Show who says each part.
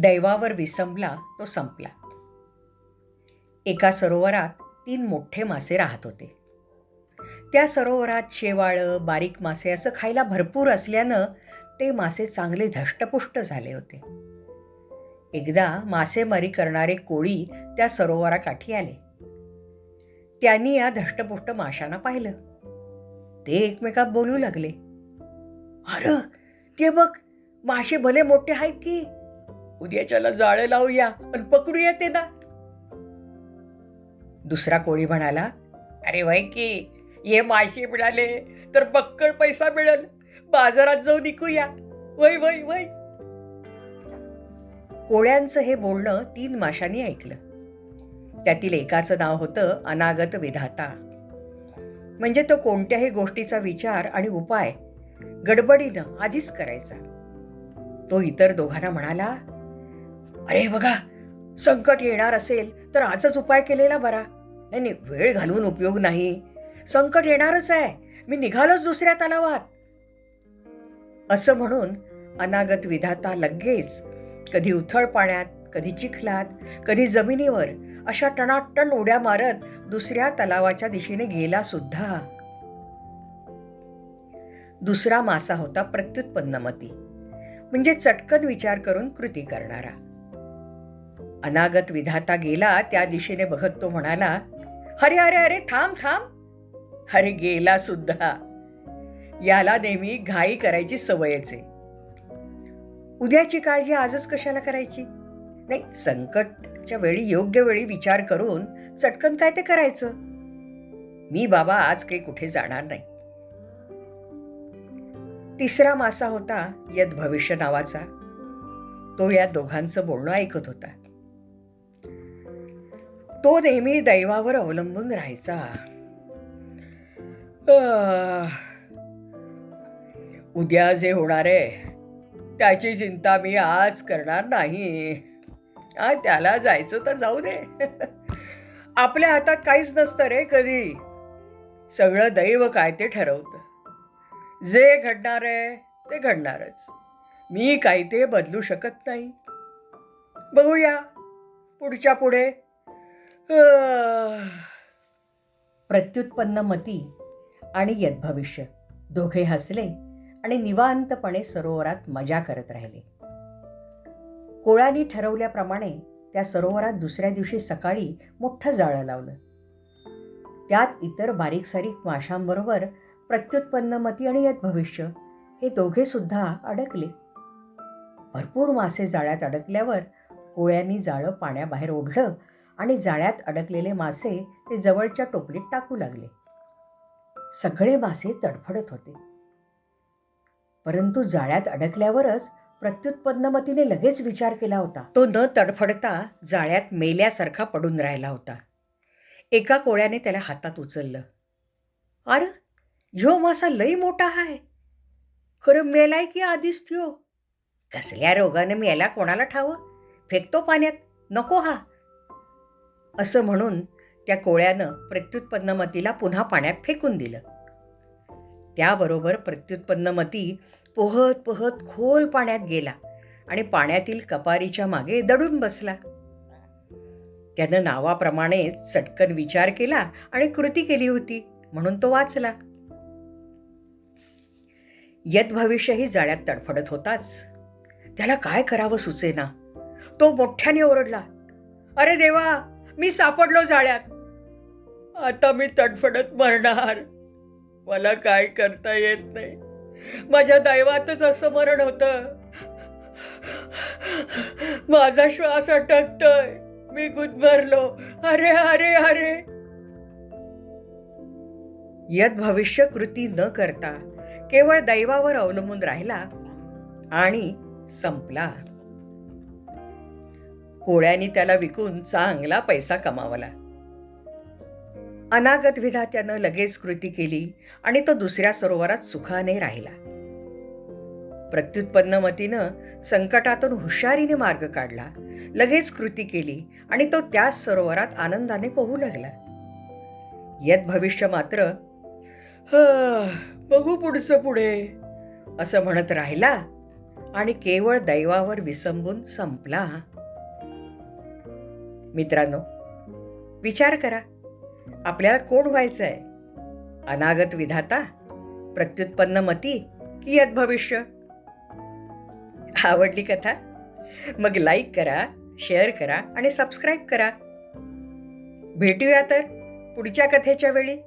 Speaker 1: दैवावर विसंबला तो संपला. एका सरोवरात 3 मोठे मासे राहत होते. त्या सरोवरात शेवाळं, बारीक मासे असं खायला भरपूर असल्यानं ते मासे चांगले धष्टपुष्ट झाले होते. एकदा मासेमारी करणारे कोळी त्या सरोवराकाठी आले. त्यांनी या धष्टपुष्ट माशांना पाहिलं. ते एकमेकात बोलू लागले, अरे ते बघ, मासे भले मोठे आहेत की. उद्याच्याला जाळं लावूया आणि पकडूया ते ना. दुसरा कोळी म्हणाला, अरे वय की, हे मासे मिळाले तर बक्कळ पैसा मिळेल, बाजारात जाऊन विकूया. वय वय वय. कोळ्यांचं हे बोलणं 3 माशांनी ऐकलं. त्यातील एकाचं नाव होतं अनागत विधाता. म्हणजे तो कोणत्याही गोष्टीचा विचार आणि उपाय गडबडीनं आधीच करायचा. तो इतर दोघांना म्हणाला, अरे बघा, संकट येणार असेल तर आजच उपाय केलेला बरा. नाही, वेळ घालवून उपयोग नाही. संकट येणारच आहे, मी निघालोच दुसऱ्या तलावात. असं म्हणून अनागत विधाता लगेच कधी उथळ पाण्यात, कधी चिखलात, कधी जमिनीवर अशा टनाटन उड्या मारत दुसऱ्या तलावाच्या दिशेने गेला सुद्धा. दुसरा मासा होता प्रत्युत्पन्नमती, म्हणजे चटकन विचार करून कृती करणारा. अनागत विधाता गेला त्या दिशेने बघत तो म्हणाला, अरे अरे अरे, थांब थांब. अरे गेला सुद्धा. याला नेहमी घाई करायची सवयच आहे. उद्याची काळजी आजच कशाला करायची? नाही, संकटच्या वेळी योग्य वेळी विचार करून चटकन काय ते करायचं. मी बाबा आज काही कुठे जाणार नाही. तिसरा मासा होता यद भविष्य नावाचा. तो या दोघांचं बोलणं ऐकत होता. तो नेहमी दैवावर अवलंबून राहायचा. उद्या जे होणार आहे त्याची चिंता मी आज करणार नाही. त्याला जायचं तर जाऊ दे. आपल्या हातात काहीच नसतं रे कधी. सगळं दैव काय ते ठरवतं. जे घडणार आहे ते घडणारच. मी काही ते बदलू शकत नाही. बघूया पुढच्या पुढे. प्रत्युत्पन्नमती आणि यद्भविष्य दोघे हसले आणि निवांतपणे सरोवरात मजा करत राहिले. कोळ्यांनी ठरवल्याप्रमाणे त्या सरोवरात दुसऱ्या दिवशी सकाळी मोठं जाळं लावलं. त्यात इतर बारीक सारीक माशांबरोबर प्रत्युत्पन्नमती आणि यद्भविष्य हे दोघे सुद्धा अडकले. भरपूर मासे जाळ्यात अडकल्यावर कोळ्यांनी जाळं पाण्याबाहेर ओढलं आणि जाळ्यात अडकलेले मासे ते जवळच्या टोपलीत टाकू लागले. सगळे मासे तडफडत होते. परंतु जाळ्यात अडकल्यावरच प्रत्युत्पन्नमतीने लगेच विचार केला होता. तो न तडफडता जाळ्यात मेल्यासारखा पडून राहिला होता. एका कोळ्याने त्याला हातात उचललं. अरे, ह्यो मासा लई मोठा आहे. खरं मेलाय की आधीच थियो? कसल्या रोगाने मेला कोणाला ठावं? फेकतो पाण्यात, नको हा. असं म्हणून त्या कोळ्यानं प्रत्युत्पन्नमतीला पुन्हा पाण्यात फेकून दिलं. त्याबरोबर प्रत्युत्पन्नमती पोहत पोहत खोल पाण्यात गेला आणि पाण्यातील कपारीच्या मागे दडून बसला. त्यानं नावाप्रमाणे चटकन विचार केला आणि कृती केली होती, म्हणून तो वाचला. यद्भविष्यही जाळ्यात तडफडत होताच. त्याला काय करावं सुचेना. तो मोठ्याने ओरडला, अरे देवा, मी सापडलो जाळ्यात. आता मी तडफडत मरणार. मला काय करता येत नाही. माझ्या दैवातच असं मरण होतं. माझा श्वास अटकतोय. मी गुदमरलो. अरे अरे अरे. यद्भविष्य कृती न करता केवळ दैवावर अवलंबून राहिला आणि संपला. कोळ्यांनी त्याला विकून चांगला पैसा कमावला. अनागत विधात्यानं लगेच कृती केली आणि तो दुसऱ्या सरोवरात सुखाने राहिला. प्रत्युत्पन्नमतीनं संकटातून हुशारीने मार्ग काढला, लगेच कृती केली आणि तो त्याच सरोवरात आनंदाने पोहू लागला. यद्भविष्य मात्र बघू पुढचं पुढे असं म्हणत राहिला आणि केवळ दैवावर विसंबून संपला. मित्रांनो, विचार करा, आपल्याला कोण व्हायचंय? अनागत विधाता, प्रत्युत्पन्न मती की यद्भविष्य? आवडली कथा? मग लाईक करा, शेअर करा आणि सबस्क्राईब करा. भेटूया तर पुढच्या कथेच्या वेळी.